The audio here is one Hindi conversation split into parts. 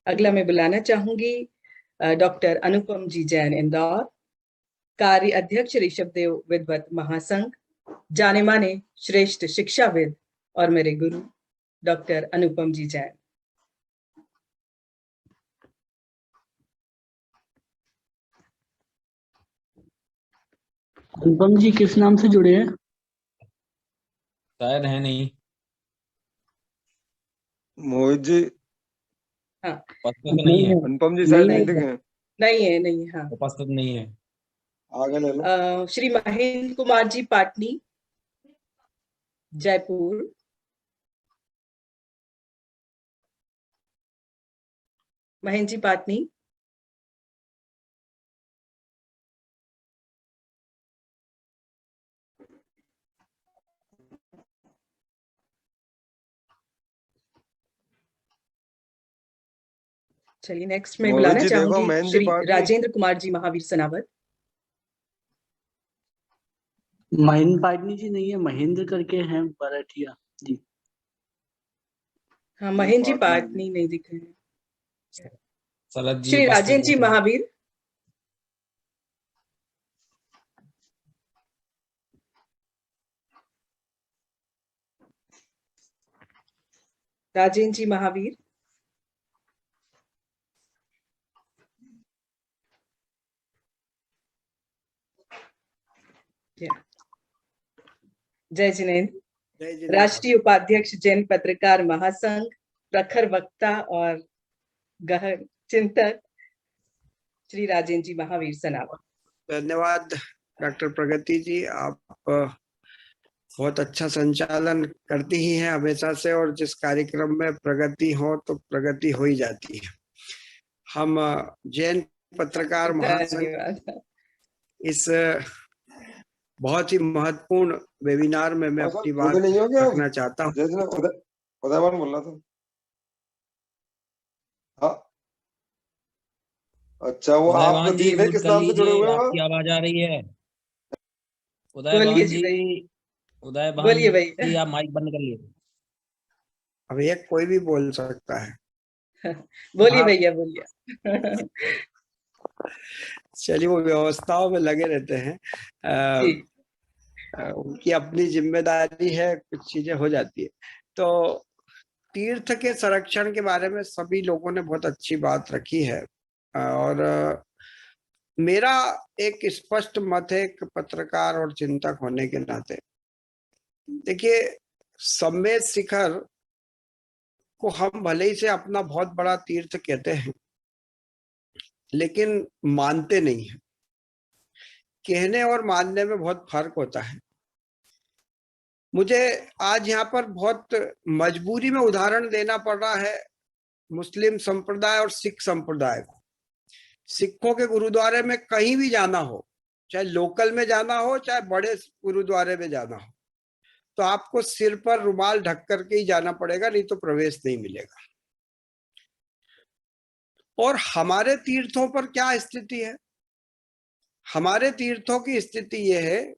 अगला मैं बुलाना चाहूंगी डॉक्टर अनुपम जी जैन, इंदौर, कार्य अध्यक्ष ऋषभदेव विद्वत महासंघ, जाने माने श्रेष्ठ शिक्षाविद और मेरे गुरु डॉक्टर अनुपम जी जैन। अनुपम जी किस नाम से जुड़े हैं? शायद है नहीं। मोहित जी। हाँ, उपस्थित नहीं है। अनुपम जी शायद नहीं दिखे। नहीं है। हाँ, उपस्थित नहीं है। आगे ले लो। श्री महेंद्र कुमार जी पाटनी, जयपुर। महेंद्र जी पाटनी। चलिए नेक्स्ट में बुलाना चाहूंगी श्री राजेंद्र कुमार जी महावीर सनावत। महेंद्र पाटनी जी नहीं है, महेंद्र करके हैं बराठिया जी। हाँ, महेंद्र जी पाटनी नहीं दिख रहे हैं। सलत जी श्री राजेंद्र जी महावीर। राजेंद्र जी महावीर। जय जिनेन्द्र, राष्ट्रीय उपाध्यक्ष जैन पत्रकार महासंघ, प्रखर वक्ता और गहन चिंतक श्री राजेंद्र जी महावीर सनावत। धन्यवाद डॉक्टर प्रगति जी, आप बहुत अच्छा संचालन करती ही हैं हमेशा से, और जिस कार्यक्रम में प्रगति हो तो प्रगति हो ही जाती है। हम जैन पत्रकार महासंघ इस बहुत ही महत्वपूर्ण वेबिनार में मैं अपनी बात रखना चाहता हूँ। उदयवान बोल रहा था। हाँ, अच्छा, वो आप किस नाम से जुड़े हुए हैं? आपकी आवाज आ रही है। बोलिए जी, बोलिए भाई, आप माइक बंद कर लिए। अब ये कोई भी बोल सकता है। बोलिए भैया, बोलिए। चलिए, वो व्यवस्थाओं में लगे रहते हैं, उनकी अपनी जिम्मेदारी है, कुछ चीजें हो जाती है। तो तीर्थ के संरक्षण के बारे में सभी लोगों ने बहुत अच्छी बात रखी है, और मेरा एक स्पष्ट मत है एक पत्रकार और चिंतक होने के नाते। देखिए, सम्मेद शिखर को हम भले ही से अपना बहुत बड़ा तीर्थ कहते हैं, लेकिन मानते नहीं है। कहने और मानने में बहुत फर्क होता है। मुझे आज यहाँ पर बहुत मजबूरी में उदाहरण देना पड़ रहा है मुस्लिम संप्रदाय और सिख संप्रदाय को। सिखों के गुरुद्वारे में कहीं भी जाना हो, चाहे लोकल में जाना हो चाहे बड़े गुरुद्वारे में जाना हो, तो आपको सिर पर रुमाल ढक करके ही जाना पड़ेगा, नहीं तो प्रवेश नहीं मिलेगा। और हमारे तीर्थों पर क्या स्थिति है? हमारे तीर्थों की स्थिति यह है,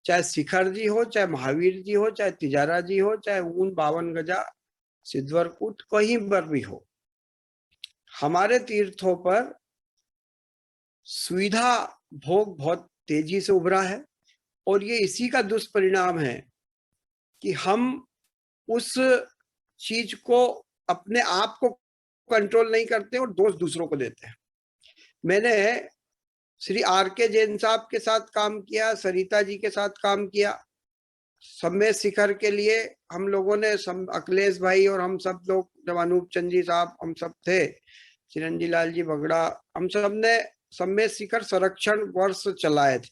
चाहे शिखर जी हो, चाहे महावीर जी हो, चाहे तिजारा जी हो, चाहे ऊन 52 गजा सिद्धवरकूट कहीं पर भी हो, हमारे तीर्थों पर सुविधा भोग बहुत तेजी से उभरा है। और ये इसी का दुष्परिणाम है कि हम उस चीज को, अपने आप को कंट्रोल नहीं करते और दोष दूसरों को देते हैं। मैंने श्री R.K. जैन साहब के साथ काम किया, सरिता जी के साथ काम किया। सम्मेद शिखर के लिए हम लोगों ने, अखिलेश भाई और हम सब लोग, जब अनूप चंद जी साहब, हम सब थे, चिरंजी लाल जी बगड़ा, हम सब ने सम्मेद शिखर संरक्षण वर्ष चलाए थे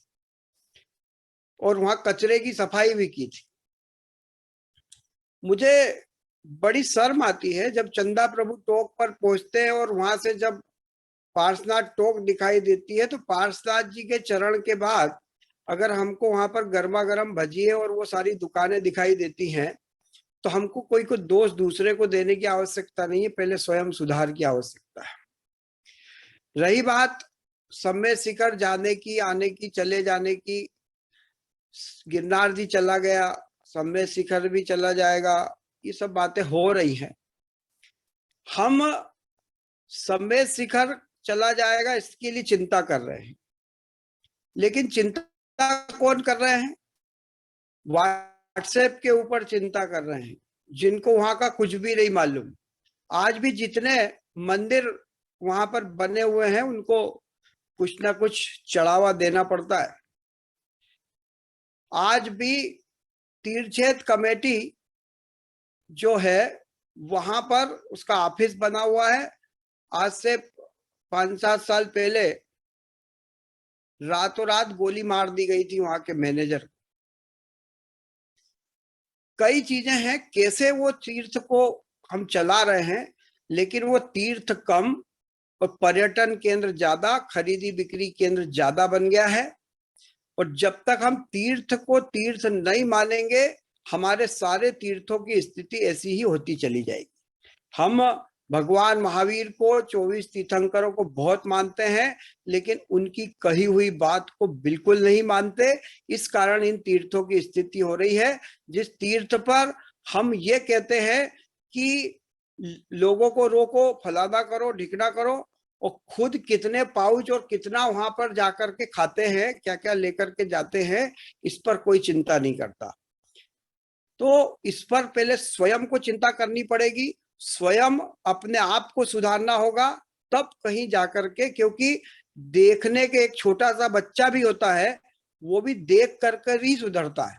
और वहां कचरे की सफाई भी की थी। मुझे बड़ी शर्म आती है जब चंदा प्रभु टोक पर पहुंचते हैं और वहां से जब पार्श्वनाथ टोक दिखाई देती है, तो पार्श्वनाथ जी के चरण के बाद अगर हमको वहां पर गर्मा गर्म भजिए और वो सारी दुकानें दिखाई देती हैं, तो हमको कोई को दोष दूसरे को देने की आवश्यकता नहीं है, पहले स्वयं सुधार की आवश्यकता है। रही बात सम्मेद शिखर जाने की, आने की, चले जाने की, गिरनार जी चला गया, सम्मेद शिखर भी चला जाएगा, ये सब बातें हो रही हैं। हम सम्मेद शिखर चला जाएगा इसके लिए चिंता कर रहे हैं, लेकिन चिंता कौन कर रहे हैं? व्हाट्सएप के ऊपर चिंता कर रहे हैं, जिनको वहां का कुछ भी नहीं मालूम। आज भी जितने मंदिर वहां पर बने हुए हैं उनको कुछ ना कुछ चढ़ावा देना पड़ता है। आज भी तीर्थक्षेत्र कमेटी जो है वहां पर उसका ऑफिस बना हुआ है। आज से 5-7 साल पहले रातों रात गोली मार दी गई थी वहां के मैनेजर। कई चीजें हैं, कैसे वो तीर्थ को हम चला रहे हैं, लेकिन वो तीर्थ कम और पर्यटन केंद्र ज्यादा, खरीदी बिक्री केंद्र ज्यादा बन गया है। और जब तक हम तीर्थ को तीर्थ नहीं मानेंगे, हमारे सारे तीर्थों की स्थिति ऐसी ही होती चली जाएगी। हम भगवान महावीर को, 24 तीर्थंकरों को बहुत मानते हैं, लेकिन उनकी कही हुई बात को बिल्कुल नहीं मानते। इस कारण इन तीर्थों की स्थिति हो रही है। जिस तीर्थ पर हम ये कहते हैं कि लोगों को रोको, फलाना करो, ढिकना करो, और खुद कितने पाउच और कितना वहां पर जाकर के खाते हैं, क्या क्या लेकर के जाते हैं, इस पर कोई चिंता नहीं करता। तो इस पर पहले स्वयं को चिंता करनी पड़ेगी, स्वयं अपने आप को सुधारना होगा, तब कहीं जाकर के, क्योंकि देखने के एक छोटा सा बच्चा भी होता है, वो भी देख कर कर ही सुधरता है।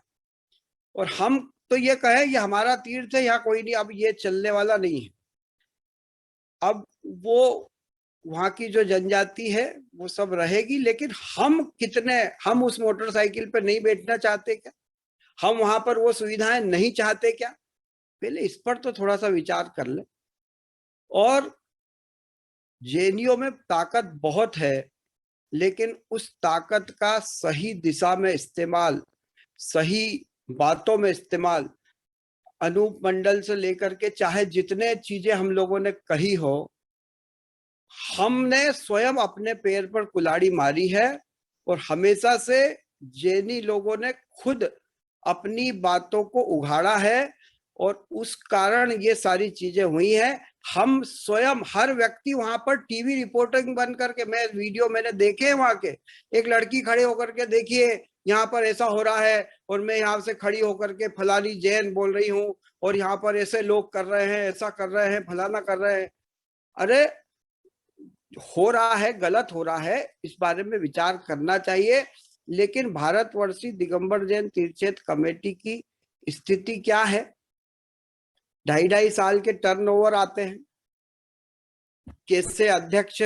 और हम तो ये कहें ये हमारा तीर्थ है, यहाँ कोई नहीं, अब ये चलने वाला नहीं है। अब वो वहां की जो जनजाति है वो सब रहेगी, लेकिन हम उस मोटरसाइकिल पर नहीं बैठना चाहते क्या? हम वहां पर वो सुविधाएं नहीं चाहते क्या? पहले इस पर तो थोड़ा सा विचार कर ले। और जेएनयू में ताकत बहुत है, लेकिन उस ताकत का सही दिशा में इस्तेमाल, सही बातों में इस्तेमाल, अनूप मंडल से लेकर के चाहे जितने चीजें हम लोगों ने कही हो, हमने स्वयं अपने पैर पर कुल्हाड़ी मारी है। और हमेशा से जैनी लोगों ने खुद अपनी बातों को उघाड़ा है, और उस कारण ये सारी चीजें हुई हैं। हम स्वयं, हर व्यक्ति वहां पर टीवी रिपोर्टिंग बन करके, मैंने देखे वहां के, एक लड़की खड़े होकर के, देखिए यहाँ पर ऐसा हो रहा है, और मैं यहाँ से खड़ी होकर के फलानी जैन बोल रही हूँ, और यहाँ पर ऐसे लोग कर रहे हैं, ऐसा कर रहे हैं, फलाना कर रहे हैं। अरे हो रहा है, गलत हो रहा है, इस बारे में विचार करना चाहिए। लेकिन भारतवर्षीय दिगंबर जैन तीर्थक्षेत्र कमेटी की स्थिति क्या है? 2.5 साल के टर्नओवर आते हैं, कैसे अध्यक्ष,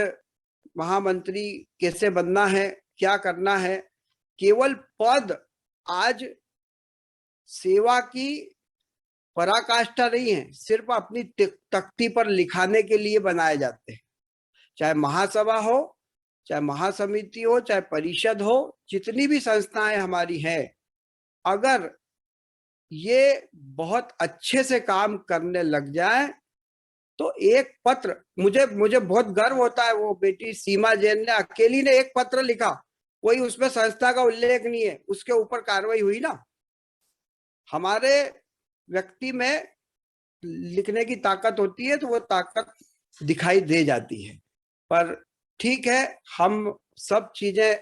महामंत्री कैसे बनना है, क्या करना है, केवल पद आज सेवा की पराकाष्ठा नहीं है, सिर्फ अपनी तख्ती पर लिखाने के लिए बनाए जाते हैं। चाहे महासभा हो, चाहे महासमिति हो, चाहे परिषद हो, जितनी भी संस्थाएं हमारी हैं, अगर ये बहुत अच्छे से काम करने लग जाए तो एक पत्र, मुझे बहुत गर्व होता है, वो बेटी सीमा जैन ने अकेली ने एक पत्र लिखा, कोई उसमें संस्था का उल्लेख नहीं है, उसके ऊपर कार्रवाई हुई ना। हमारे व्यक्ति में लिखने की ताकत होती है, तो वो ताकत दिखाई दे जाती है। पर ठीक है, हम सब चीजें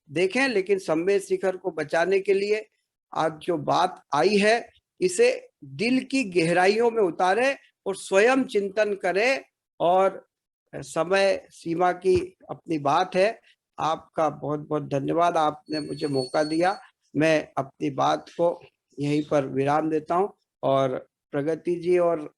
देखें, लेकिन सम्मेद शिखर को बचाने के लिए आज जो बात आई है, इसे दिल की गहराइयों में उतारे और स्वयं चिंतन करें। और समय सीमा की अपनी बात है। आपका बहुत बहुत धन्यवाद, आपने मुझे मौका दिया। मैं अपनी बात को यहीं पर विराम देता हूं, और प्रगति जी और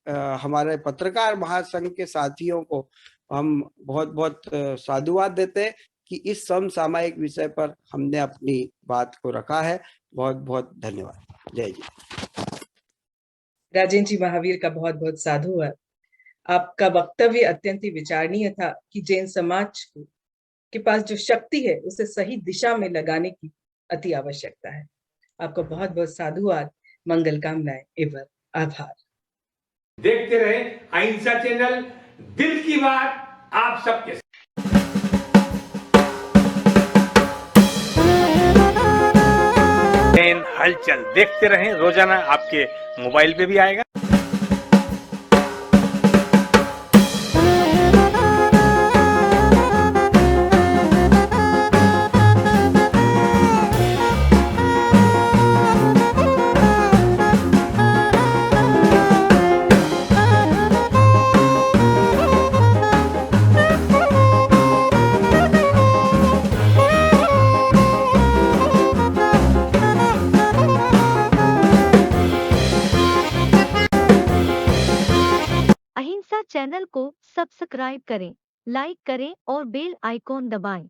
हमारे पत्रकार महासंघ के साथियों को हम बहुत बहुत साधुवाद देते हैं कि इस समसामयिक विषय पर हमने अपनी बात को रखा है। बहुत बहुत धन्यवाद। जय जी। राजेंद्र जी महावीर का बहुत बहुत साधुवाद। आपका वक्तव्य अत्यंत ही विचारणीय था कि जैन समाज के पास जो शक्ति है उसे सही दिशा में लगाने की अति आवश्यकता है। आपको बहुत बहुत साधुवाद, मंगल कामनाएं एवं आभार। देखते रहे अहिंसा चैनल, दिल की बात आप सबके साथ। हलचल देखते रहें, रोजाना आपके मोबाइल पे भी आएगा। चैनल को सब्सक्राइब करें, लाइक करें और बेल आइकॉन दबाएं।